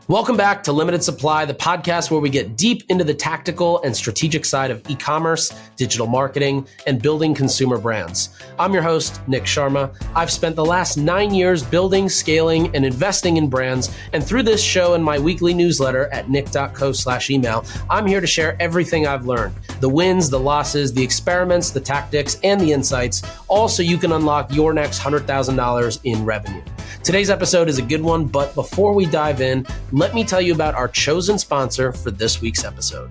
Welcome back to Limited Supply, the podcast where we get deep into the tactical and strategic side of e-commerce, digital marketing, and building consumer brands. I'm your host, Nick Sharma. I've spent the last 9 years building, scaling, and investing in brands. And through this show and my weekly newsletter at nick.co/email, I'm here to share everything I've learned. The wins, the losses, the experiments, the tactics, and the insights, all so you can unlock your next $100,000 in revenue. Today's episode is a good one, but before we dive in, let me tell you about our chosen sponsor for this week's episode.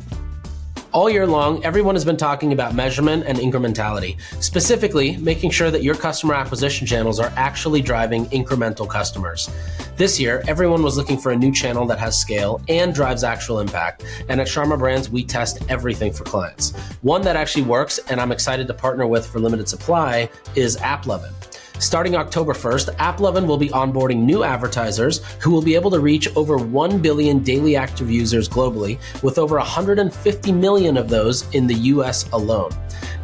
All year long, everyone has been talking about measurement and incrementality, specifically making sure that your customer acquisition channels are actually driving incremental customers. This year, everyone was looking for a new channel that has scale and drives actual impact. And at Sharma Brands, we test everything for clients. One that actually works, and I'm excited to partner with for limited supply, is AppLovin. Starting October 1st, AppLovin will be onboarding new advertisers who will be able to reach over 1 billion daily active users globally, with over 150 million of those in the US alone.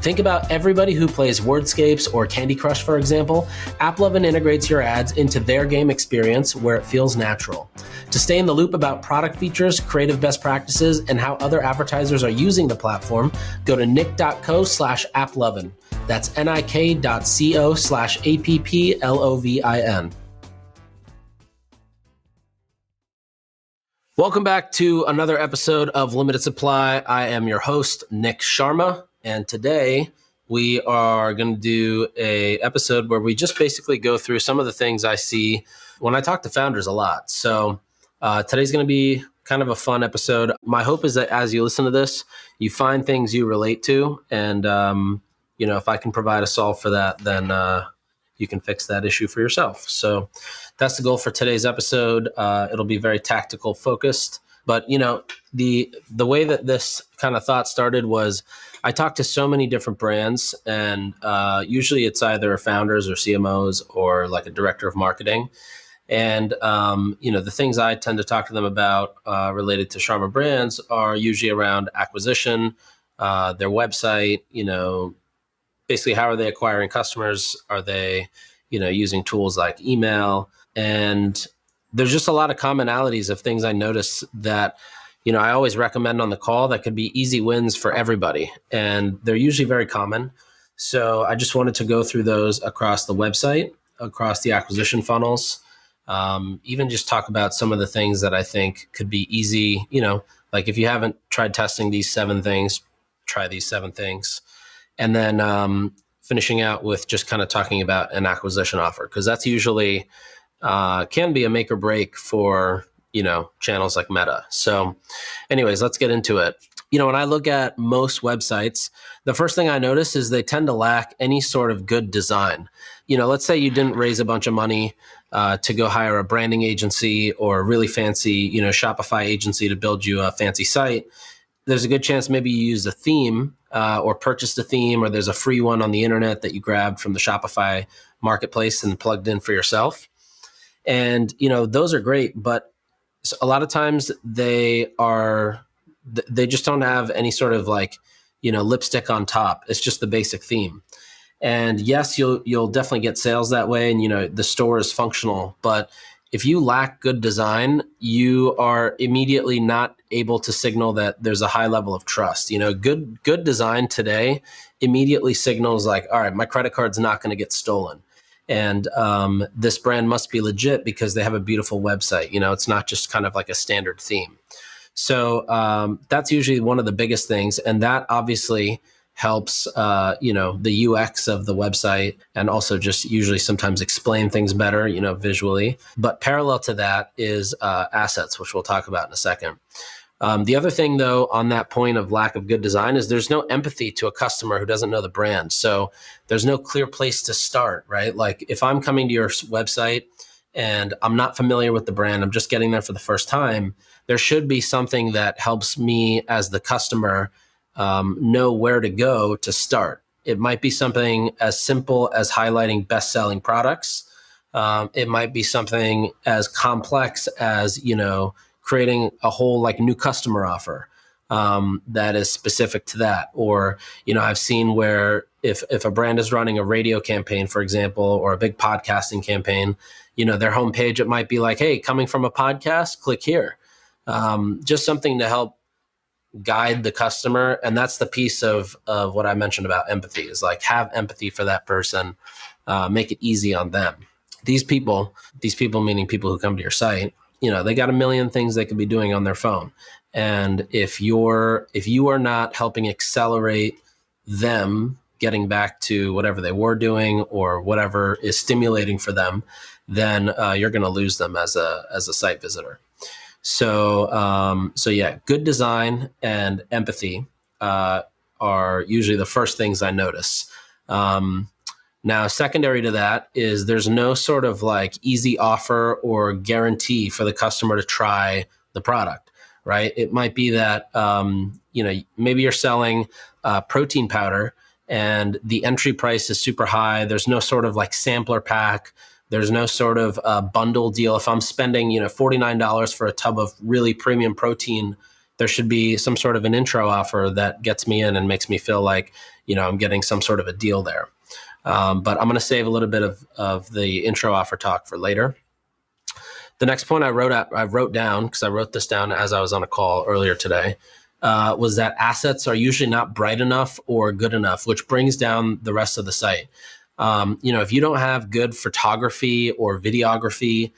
Think about everybody who plays Wordscapes or Candy Crush, for example. AppLovin integrates your ads into their game experience where it feels natural. To stay in the loop about product features, creative best practices, and how other advertisers are using the platform, go to nick.co/applovin. That's nik.co/applovin. Welcome back to another episode of Limited Supply. I am your host, Nick Sharma, and today we are going to do a episode where we just basically go through some of the things I see when I talk to founders a lot. So today's going to be kind of a fun episode. My hope is that as you listen to this, you find things you relate to, and if I can provide a solve for that, then you can fix that issue for yourself. So that's the goal for today's episode. It'll be very tactical focused. But, the way that this kind of thought started was I talked to so many different brands, and usually it's either founders or CMOs or like a director of marketing. And, the things I tend to talk to them about related to Sharma Brands are usually around acquisition, their website, basically, how are they acquiring customers? Are they, using tools like email? And there's just a lot of commonalities of things I notice that, I always recommend on the call that could be easy wins for everybody. And they're usually very common. So I just wanted to go through those across the website, across the acquisition funnels, even just talk about some of the things that I think could be easy. Like if you haven't tried testing these 7 things, try these 7 things. And then finishing out with just kind of talking about an acquisition offer, because that's usually can be a make or break for, channels like Meta. So anyways, let's get into it. When I look at most websites, the first thing I notice is they tend to lack any sort of good design. Let's say you didn't raise a bunch of money to go hire a branding agency or a really fancy, Shopify agency to build you a fancy site. There's a good chance maybe you used a theme or purchased a theme, or there's a free one on the internet that you grabbed from the Shopify marketplace and plugged in for yourself. And, those are great, but a lot of times they just don't have any sort of lipstick on top. It's just the basic theme. And yes, you'll definitely get sales that way. And, the store is functional, but if you lack good design, you are immediately not able to signal that there's a high level of trust. Good design today immediately signals like, all right, my credit card's not going to get stolen. And this brand must be legit because they have a beautiful website. It's not just kind of like a standard theme. So that's usually one of the biggest things. And that obviously helps, the UX of the website, and also just usually sometimes explain things better, visually. But parallel to that is assets, which we'll talk about in a second. The other thing, though, on that point of lack of good design is there's no empathy to a customer who doesn't know the brand. So there's no clear place to start, right? Like if I'm coming to your website and I'm not familiar with the brand, I'm just getting there for the first time, there should be something that helps me as the customer know where to go to start. It might be something as simple as highlighting best-selling products. It might be something as complex as, creating a whole new customer offer that is specific to that. Or, I've seen where if a brand is running a radio campaign, for example, or a big podcasting campaign, their homepage, it might be like, hey, coming from a podcast, click here. just something to help guide the customer. And that's the piece of what I mentioned about empathy, is like have empathy for that person, make it easy on them. These people meaning people who come to your site, they got a million things they could be doing on their phone. And if you are not helping accelerate them getting back to whatever they were doing or whatever is stimulating for them, then you're going to lose them as a site visitor. So yeah, good design and empathy are usually the first things I notice. Now, secondary to that is there's no sort of like easy offer or guarantee for the customer to try the product, right? It might be that, maybe you're selling protein powder and the entry price is super high. There's no sort of like sampler pack. There's no sort of bundle deal. If I'm spending, $49 for a tub of really premium protein, there should be some sort of an intro offer that gets me in and makes me feel like, I'm getting some sort of a deal there. But I'm going to save a little bit of the intro offer talk for later. The next point I wrote down, because I wrote this down as I was on a call earlier today, was that assets are usually not bright enough or good enough, which brings down the rest of the site. If you don't have good photography or videography,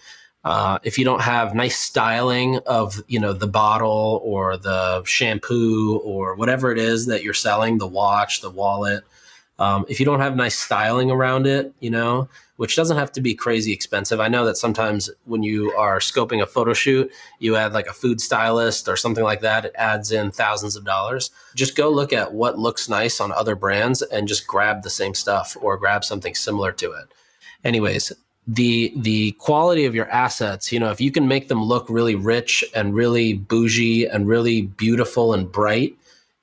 if you don't have nice styling of, the bottle or the shampoo or whatever it is that you're selling, the watch, the wallet, if you don't have nice styling around it, which doesn't have to be crazy expensive. I know that sometimes when you are scoping a photo shoot, you add like a food stylist or something like that. It adds in thousands of dollars. Just go look at what looks nice on other brands and just grab the same stuff or grab something similar to it. Anyways, the quality of your assets, if you can make them look really rich and really bougie and really beautiful and bright,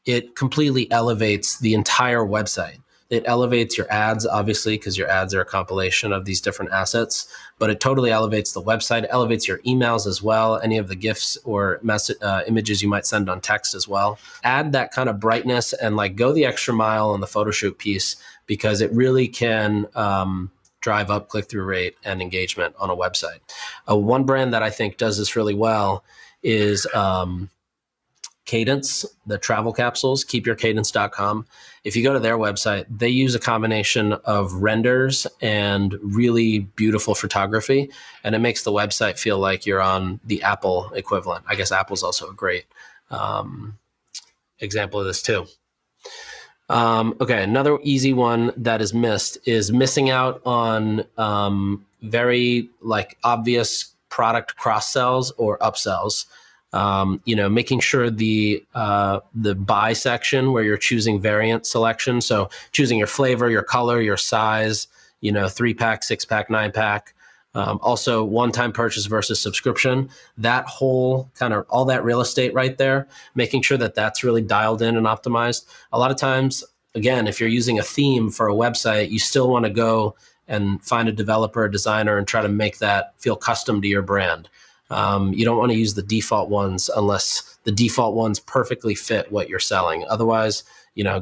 it completely elevates the entire website. It elevates your ads, obviously, because your ads are a compilation of these different assets, but it totally elevates the website, elevates your emails as well, any of the GIFs or images you might send on text as well. Add that kind of brightness and like go the extra mile on the photo shoot piece, because it really can drive up click-through rate and engagement on a website. One brand that I think does this really well is Cadence, the travel capsules, keepyourcadence.com. If you go to their website, they use a combination of renders and really beautiful photography, and it makes the website feel like you're on the Apple equivalent. I guess Apple's also a great example of this too. Okay, another easy one that is missing out on very like obvious product cross sells or upsells. Making sure the buy section where you're choosing variant selection. So choosing your flavor, your color, your size, 3-pack, 6-pack, 9-pack. Also one-time purchase versus subscription, that whole kind of all that real estate right there, making sure that that's really dialed in and optimized. A lot of times, again, if you're using a theme for a website, you still want to go and find a developer, a designer, and try to make that feel custom to your brand. You don't want to use the default ones unless the default ones perfectly fit what you're selling. Otherwise,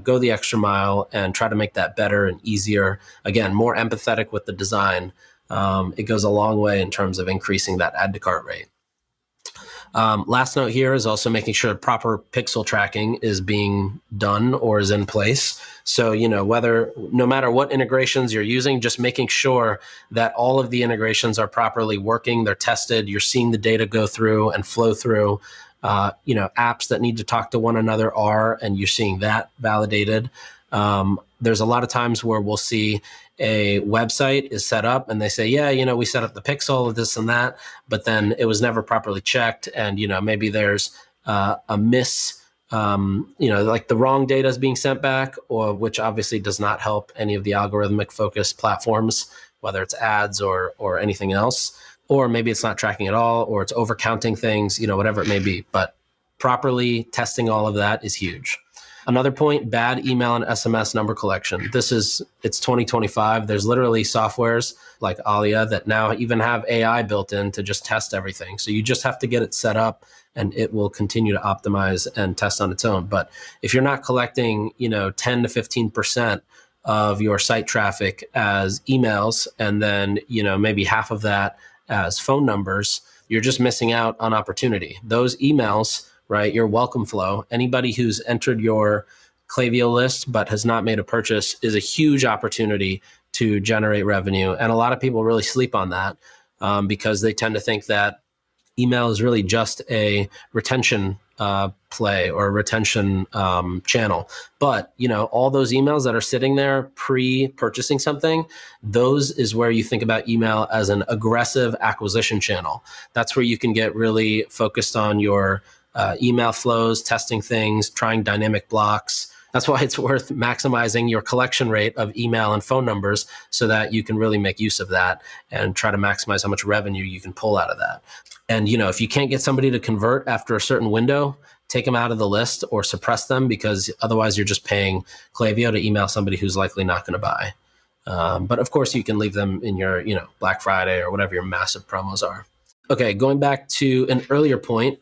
go the extra mile and try to make that better and easier. Again, more empathetic with the design. It goes a long way in terms of increasing that add to cart rate. Last note here is also making sure proper pixel tracking is being done or is in place. So, no matter what integrations you're using, just making sure that all of the integrations are properly working, they're tested, you're seeing the data go through and flow through. Apps that need to talk to one another and you're seeing that validated. There's a lot of times where we'll see a website is set up and they say, yeah, we set up the pixel, this and that, but then it was never properly checked. And, maybe there's a miss, like the wrong data is being sent back, or which obviously does not help any of the algorithmic focused platforms, whether it's ads or anything else, or maybe it's not tracking at all, or it's overcounting things, whatever it may be. But properly testing all of that is huge. Another point, bad email and SMS number collection. It's 2025. There's literally softwares like Alia that now even have AI built in to just test everything. So you just have to get it set up and it will continue to optimize and test on its own. But if you're not collecting, 10 to 15% of your site traffic as emails, and then, maybe half of that as phone numbers, you're just missing out on opportunity. Those emails, right, your welcome flow, anybody who's entered your Klaviyo list but has not made a purchase is a huge opportunity to generate revenue. And a lot of people really sleep on that because they tend to think that email is really just a retention play or a retention channel. But, all those emails that are sitting there pre-purchasing something, those is where you think about email as an aggressive acquisition channel. That's where you can get really focused on your email flows, testing things, trying dynamic blocks. That's why it's worth maximizing your collection rate of email and phone numbers so that you can really make use of that and try to maximize how much revenue you can pull out of that. And, if you can't get somebody to convert after a certain window, take them out of the list or suppress them, because otherwise you're just paying Klaviyo to email somebody who's likely not going to buy. But of course you can leave them in your, Black Friday or whatever your massive promos are. Okay, going back to an earlier point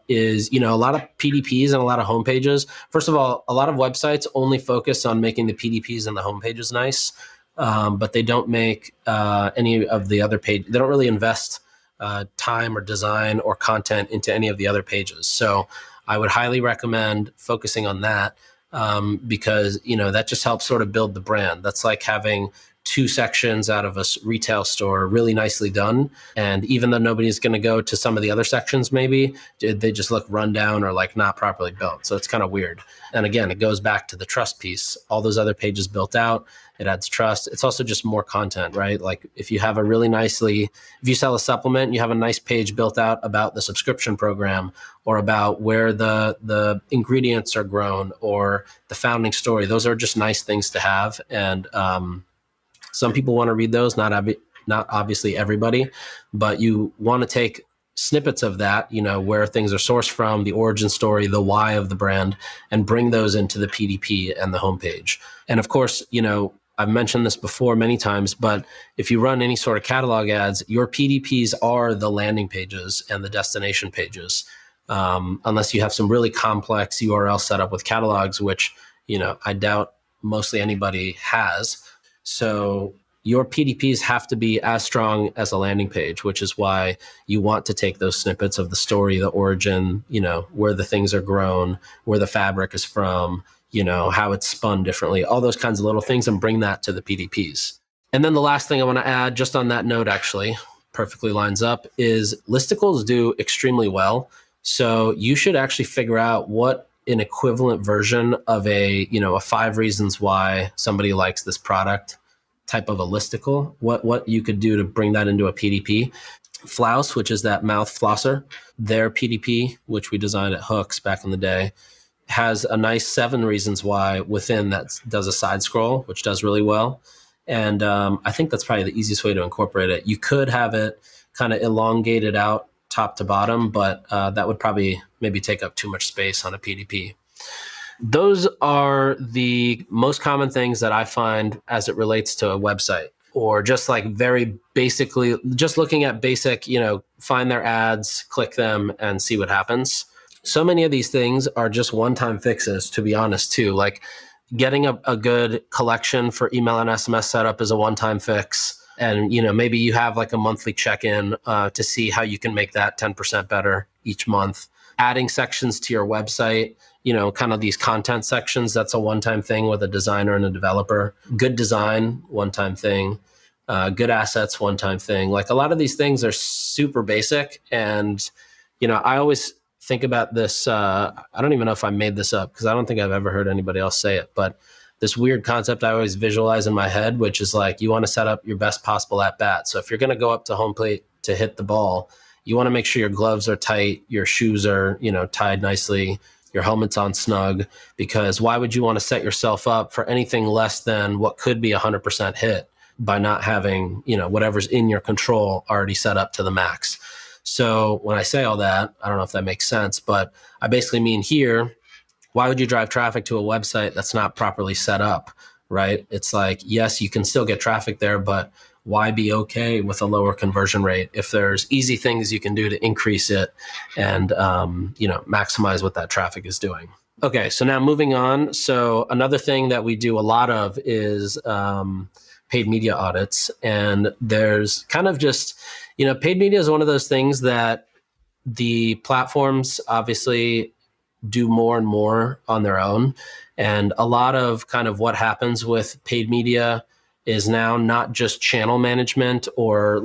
is, a lot of PDPs and a lot of homepages. First of all, a lot of websites only focus on making the PDPs and the homepages nice, but they don't make any of the other pages. They don't really invest time or design or content into any of the other pages. So I would highly recommend focusing on that because, that just helps sort of build the brand. That's like having 2 sections out of a retail store really nicely done. And even though nobody's going to go to some of the other sections, maybe they just look run down or like not properly built. So it's kind of weird. And again, it goes back to the trust piece. All those other pages built out, it adds trust. It's also just more content, right? Like if you have if you sell a supplement, you have a nice page built out about the subscription program or about where the ingredients are grown or the founding story. Those are just nice things to have. And, some people want to read those, not obviously everybody, but you want to take snippets of that, where things are sourced from, the origin story, the why of the brand, and bring those into the PDP and the homepage. And of course, I've mentioned this before many times, but if you run any sort of catalog ads, your PDPs are the landing pages and the destination pages, unless you have some really complex URL setup with catalogs, which, I doubt mostly anybody has. So your PDPs have to be as strong as a landing page, which is why you want to take those snippets of the story, the origin, where the things are grown, where the fabric is from, how it's spun differently, all those kinds of little things, and bring that to the PDPs. And then the last thing I want to add, just on that note, actually perfectly lines up, is listicles do extremely well. So you should actually figure out what an equivalent version of a 5 reasons why somebody likes this product type of a listicle, what you could do to bring that into a PDP. Flouse, which is that mouth flosser, their PDP, which we designed at Hooks back in the day, has a nice 7 reasons why within that does a side scroll, which does really well. And I think that's probably the easiest way to incorporate it. You could have it kind of elongated out top to bottom, but that would probably maybe take up too much space on a PDP. Those are the most common things that I find as it relates to a website, or just like very basically just looking at basic, find their ads, click them and see what happens. So many of these things are just one-time fixes, to be honest, too. Like getting a good collection for email and SMS setup is a one-time fix. And, maybe you have like a monthly check-in to see how you can make that 10% better each month. Adding sections to your website, kind of these content sections, that's a one-time thing with a designer and a developer. Good design, one-time thing. Good assets, one-time thing. Like a lot of these things are super basic. And, I always think about this. I don't even know if I made this up because I don't think I've ever heard anybody else say it, but this weird concept I always visualize in my head, which is like you want to set up your best possible at bat. So if you're going to go up to home plate to hit the ball, you want to make sure your gloves are tight, your shoes are, tied nicely, your helmet's on snug, because why would you want to set yourself up for anything less than what could be 100% hit by not having, whatever's in your control already set up to the max. So when I say all that, I don't know if that makes sense, but I basically mean here, why would you drive traffic to a website that's not properly set up, right? It's like, yes, you can still get traffic there, but why be okay with a lower conversion rate if there's easy things you can do to increase it and, maximize what that traffic is doing? Okay, so now moving on. So another thing that we do a lot of is paid media audits. And there's kind of just Paid media is one of those things that the platforms obviously do more and more on their own. And a lot of kind of what happens with paid media is now not just channel management or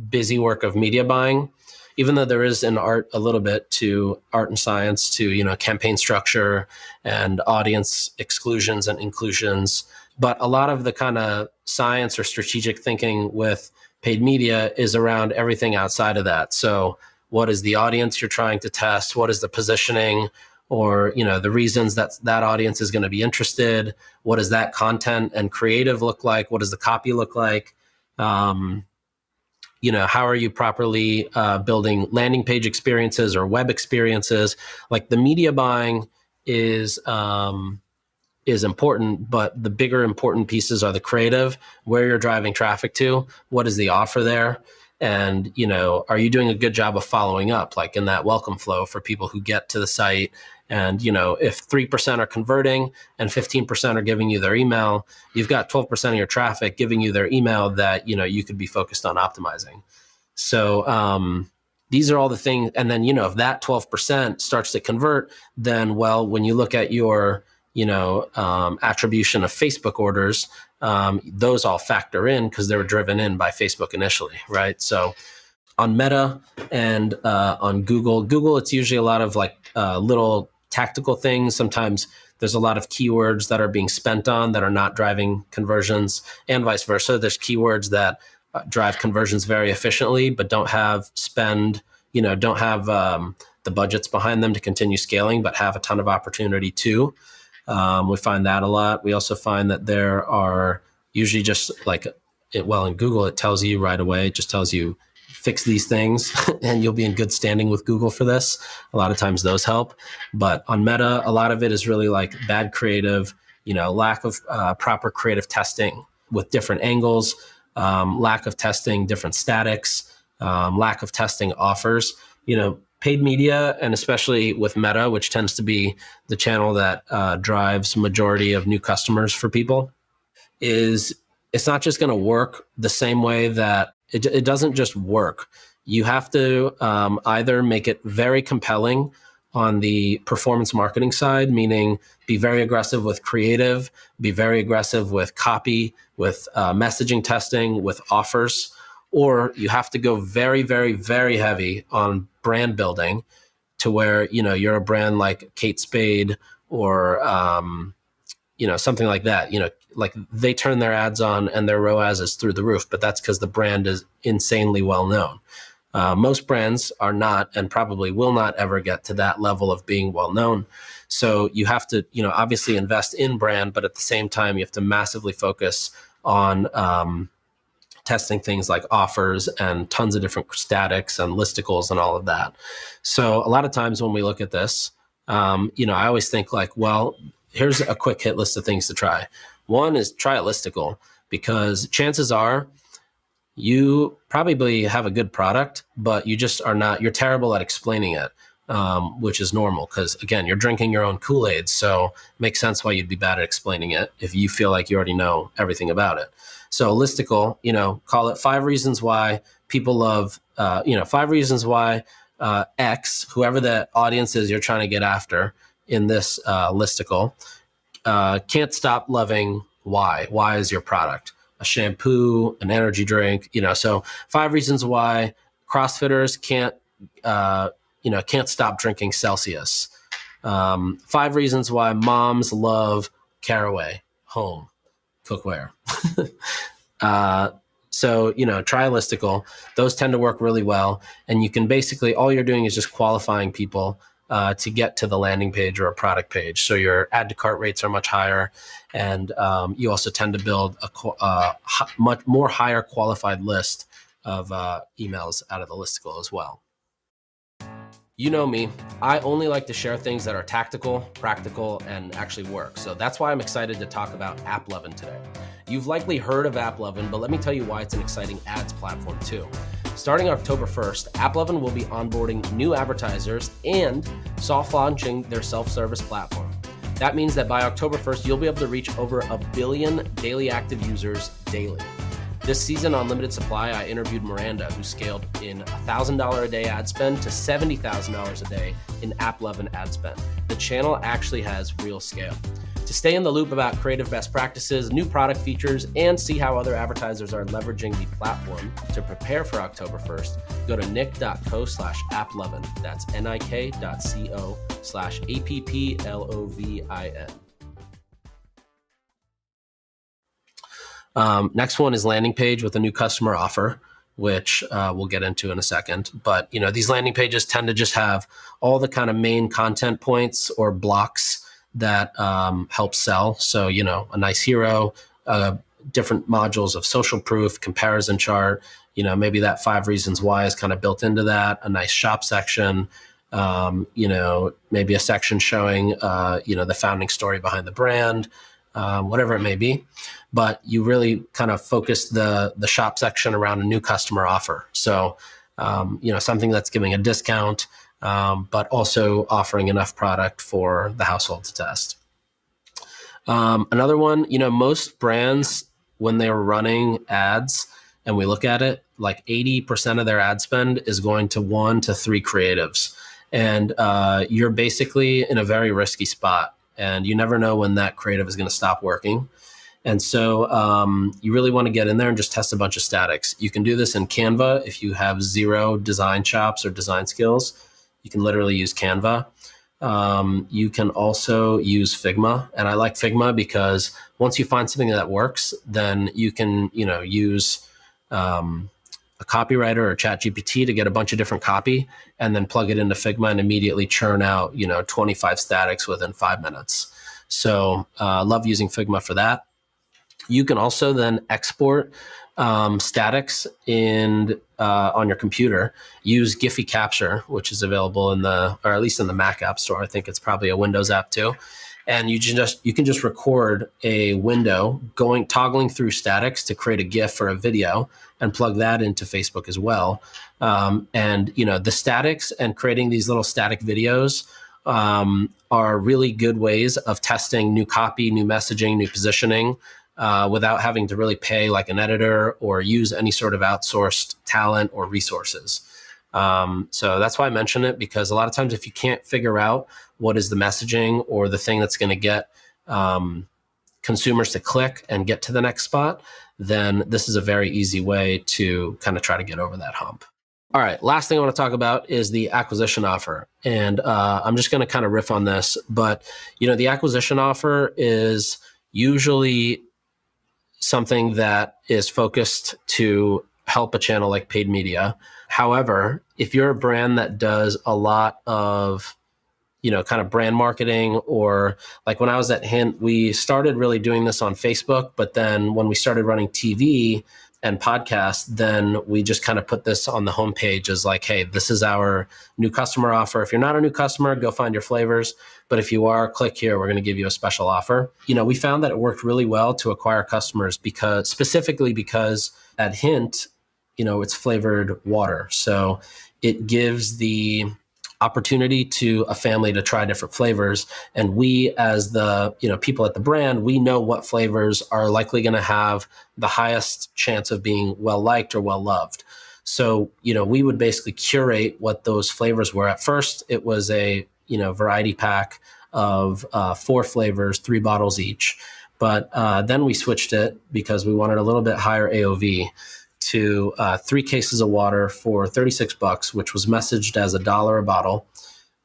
busy work of media buying, even though there is an art a little bit to art and science to, campaign structure and audience exclusions and inclusions. But a lot of the kind of science or strategic thinking with paid media is around everything outside of that. So what is the audience you're trying to test? What is the positioning or, the reasons that audience is going to be interested? What does that content and creative look like? What does the copy look like? How are you properly building landing page experiences or web experiences? Like the media buying is important, but the bigger important pieces are the creative, where you're driving traffic to, what is the offer there? And, are you doing a good job of following up, like in that welcome flow for people who get to the site? And, if 3% are converting and 15% are giving you their email, you've got 12% of your traffic giving you their email that, you could be focused on optimizing. So these are all the things. And then, if that 12% starts to convert, then, when you look at your, attribution of Facebook orders, those all factor in because they were driven in by Facebook initially, right? So on Meta and on Google, it's usually a lot of little tactical things. Sometimes there's a lot of keywords that are being spent on that are not driving conversions, and vice versa. There's keywords that drive conversions very efficiently, but don't have spend, don't have the budgets behind them to continue scaling, but have a ton of opportunity too. We find that a lot. We also find that there are usually just in Google, it tells you right away, it just tells you fix these things and you'll be in good standing with Google for this. A lot of times those help. But on Meta, a lot of it is really bad creative, lack of proper creative testing with different angles, lack of testing different statics, lack of testing offers. Paid media, and especially with Meta, which tends to be the channel that drives majority of new customers for people, it's not just going to work the same way that it doesn't just work. You have to either make it very compelling on the performance marketing side, meaning be very aggressive with creative, be very aggressive with copy, with messaging testing, with offers, or you have to go very, very, very heavy on brand building to where, you're a brand like Kate Spade or, something like that. They turn their ads on and their ROAS is through the roof, but that's because the brand is insanely well known. Most brands are not and probably will not ever get to that level of being well known. So you have to, obviously invest in brand, but at the same time, you have to massively focus on testing things like offers and tons of different statics and listicles and all of that. So a lot of times when we look at this, I always think here's a quick hit list of things to try. One is try a listicle, because chances are you probably have a good product, but you just are not, you're terrible at explaining it, which is normal because, again, you're drinking your own Kool-Aid. So it makes sense why you'd be bad at explaining it if you feel like you already know everything about it. So a listicle, call it 5 reasons why people love, 5 reasons why X, whoever the audience is you're trying to get after in this listicle, can't stop loving Y. Y is your product, a shampoo, an energy drink, so 5 reasons why CrossFitters can't stop drinking Celsius. 5 reasons why moms love Caraway home cookware. So, try a listicle. Those tend to work really well. And you can basically, all you're doing is just qualifying people to get to the landing page or a product page. So your add to cart rates are much higher. And you also tend to build a much more higher qualified list of emails out of the listicle as well. You know me, I only like to share things that are tactical, practical, and actually work. So that's why I'm excited to talk about AppLovin today. You've likely heard of AppLovin, but let me tell you why it's an exciting ads platform too. Starting October 1st, AppLovin will be onboarding new advertisers and soft launching their self-service platform. That means that by October 1st, you'll be able to reach over 1 billion daily active users daily. This season on Limited Supply, I interviewed Miranda, who scaled in $1,000 a day ad spend to $70,000 a day in AppLovin ad spend. The channel actually has real scale. To stay in the loop about creative best practices, new product features, and see how other advertisers are leveraging the platform to prepare for October 1st, go to nick.co/applovin. That's nik.co/applovin. Next one is landing page with a new customer offer, which we'll get into in a second. But these landing pages tend to just have all the kind of main content points or blocks that help sell. So a nice hero, different modules of social proof, comparison chart. Maybe that 5 reasons why is kind of built into that. A nice shop section. Maybe a section showing the founding story behind the brand. Whatever it may be, but you really kind of focus the shop section around a new customer offer. So, something that's giving a discount, but also offering enough product for the household to test. Another one, most brands, when they're running ads and we look at it, like 80% of their ad spend is going to 1 to 3 creatives. And you're basically in a very risky spot. And you never know when that creative is going to stop working. And so you really want to get in there and just test a bunch of statics. You can do this in Canva if you have 0 design chops or design skills. You can literally use Canva. You can also use Figma. And I like Figma because once you find something that works, then you can use a copywriter or ChatGPT to get a bunch of different copy and then plug it into Figma and immediately churn out, 25 statics within 5 minutes. So love using Figma for that. You can also then export statics on your computer. Use Giphy Capture, which is available or at least in the Mac App Store. I think it's probably a Windows app too. And you can just record a window toggling through statics to create a GIF or a video and plug that into Facebook as well. And the statics and creating these little static videos are really good ways of testing new copy, new messaging, new positioning without having to really pay like an editor or use any sort of outsourced talent or resources. So that's why I mention it, because a lot of times if you can't figure out what is the messaging or the thing that's going to get consumers to click and get to the next spot, then this is a very easy way to kind of try to get over that hump. All right, last thing I want to talk about is the acquisition offer. And I'm just going to kind of riff on this, but the acquisition offer is usually something that is focused to help a channel like paid media. However, if you're a brand that does a lot of kind of brand marketing, or like when I was at Hint, we started really doing this on Facebook, but then when we started running TV and podcasts, then we just kind of put this on the homepage as like, hey, this is our new customer offer. If you're not a new customer, go find your flavors. But if you are, click here, we're going to give you a special offer. We found that it worked really well to acquire customers specifically because at Hint, it's flavored water. So it gives the opportunity to a family to try different flavors. And we, as the people at the brand, we know what flavors are likely going to have the highest chance of being well-liked or well-loved. So, we would basically curate what those flavors were. At first, it was a, variety pack of 4 flavors, 3 bottles each. But then we switched it because we wanted a little bit higher AOV to 3 cases of water for $36, which was messaged as $1 a bottle.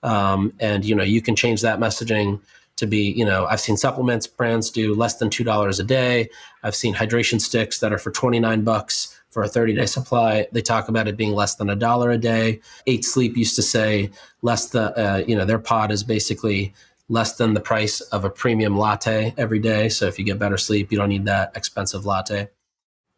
And, you can change that messaging to be, I've seen supplements brands do less than $2 a day. I've seen hydration sticks that are for $29 for a 30-day supply. They talk about it being less than $1 a day. 8 Sleep used to say their pod is basically less than the price of a premium latte every day. So if you get better sleep, you don't need that expensive latte.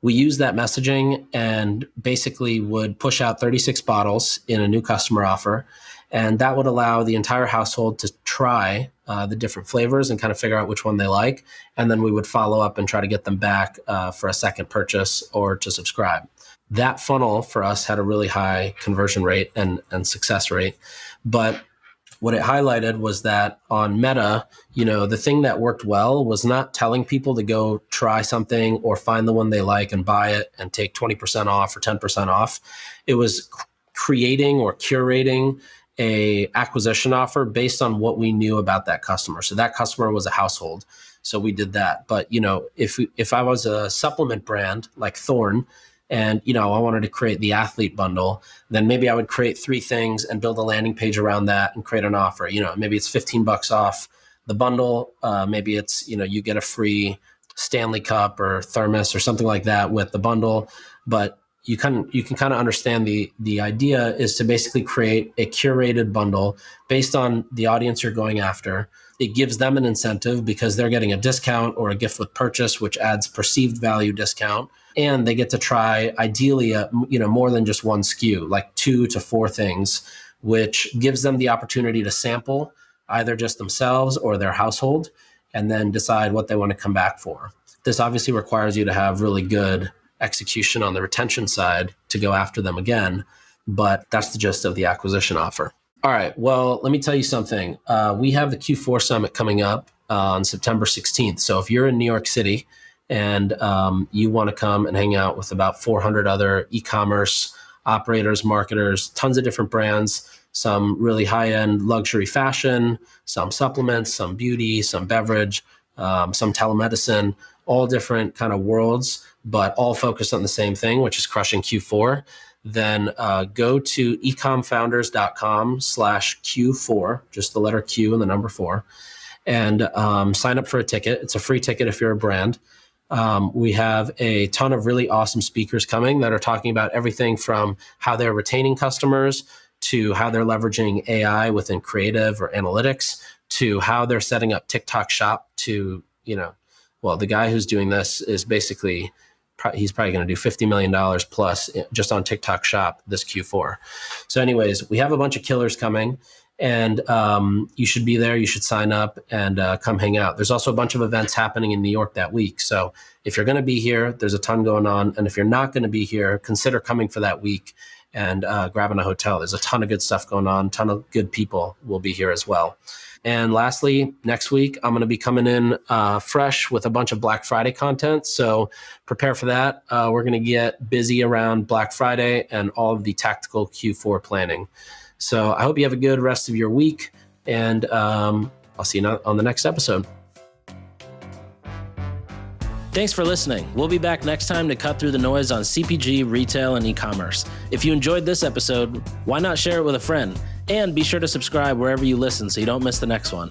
We use that messaging and basically would push out 36 bottles in a new customer offer. And that would allow the entire household to try the different flavors and kind of figure out which one they like. And then we would follow up and try to get them back for a second purchase or to subscribe. That funnel for us had a really high conversion rate and success rate. But what it highlighted was that on Meta, the thing that worked well was not telling people to go try something or find the one they like and buy it and take 20% off or 10% off. It was creating or curating a acquisition offer based on what we knew about that customer. So that customer was a household. So we did that. But, if I was a supplement brand like Thorne, and, I wanted to create the athlete bundle, then maybe I would create 3 things and build a landing page around that and create an offer. Maybe it's $15 off the bundle. Maybe it's, you get a free Stanley Cup or thermos or something like that with the bundle. But you can kind of understand the idea is to basically create a curated bundle based on the audience you're going after. It gives them an incentive because they're getting a discount or a gift with purchase, which adds perceived value discount. And they get to try, ideally, more than just one SKU, like 2 to 4 things, which gives them the opportunity to sample either just themselves or their household, and then decide what they want to come back for. This obviously requires you to have really good execution on the retention side to go after them again, but that's the gist of the acquisition offer. All right, well, let me tell you something. We have the Q4 Summit coming up on September 16th. So if you're in New York City, and you want to come and hang out with about 400 other e-commerce operators, marketers, tons of different brands, some really high-end luxury fashion, some supplements, some beauty, some beverage, some telemedicine, all different kind of worlds, but all focused on the same thing, which is crushing Q4, then go to ecomfounders.com/Q4, just the letter Q and the number 4, and sign up for a ticket. It's a free ticket if you're a brand. We have a ton of really awesome speakers coming that are talking about everything from how they're retaining customers to how they're leveraging AI within creative or analytics to how they're setting up TikTok Shop to, the guy who's doing this is basically, he's probably going to do $50 million plus just on TikTok Shop this Q4. So anyways, we have a bunch of killers coming. And you should be there. You should sign up and come hang out. There's also a bunch of events happening in New York that week. So if you're going to be here, there's a ton going on. And if you're not going to be here, consider coming for that week and grabbing a hotel. There's a ton of good stuff going on. A ton of good people will be here as well. And lastly, next week, I'm going to be coming in fresh with a bunch of Black Friday content. So prepare for that. We're going to get busy around Black Friday and all of the tactical Q4 planning. So I hope you have a good rest of your week, and I'll see you on the next episode. Thanks for listening. We'll be back next time to cut through the noise on CPG, retail, and e-commerce. If you enjoyed this episode, why not share it with a friend? And be sure to subscribe wherever you listen so you don't miss the next one.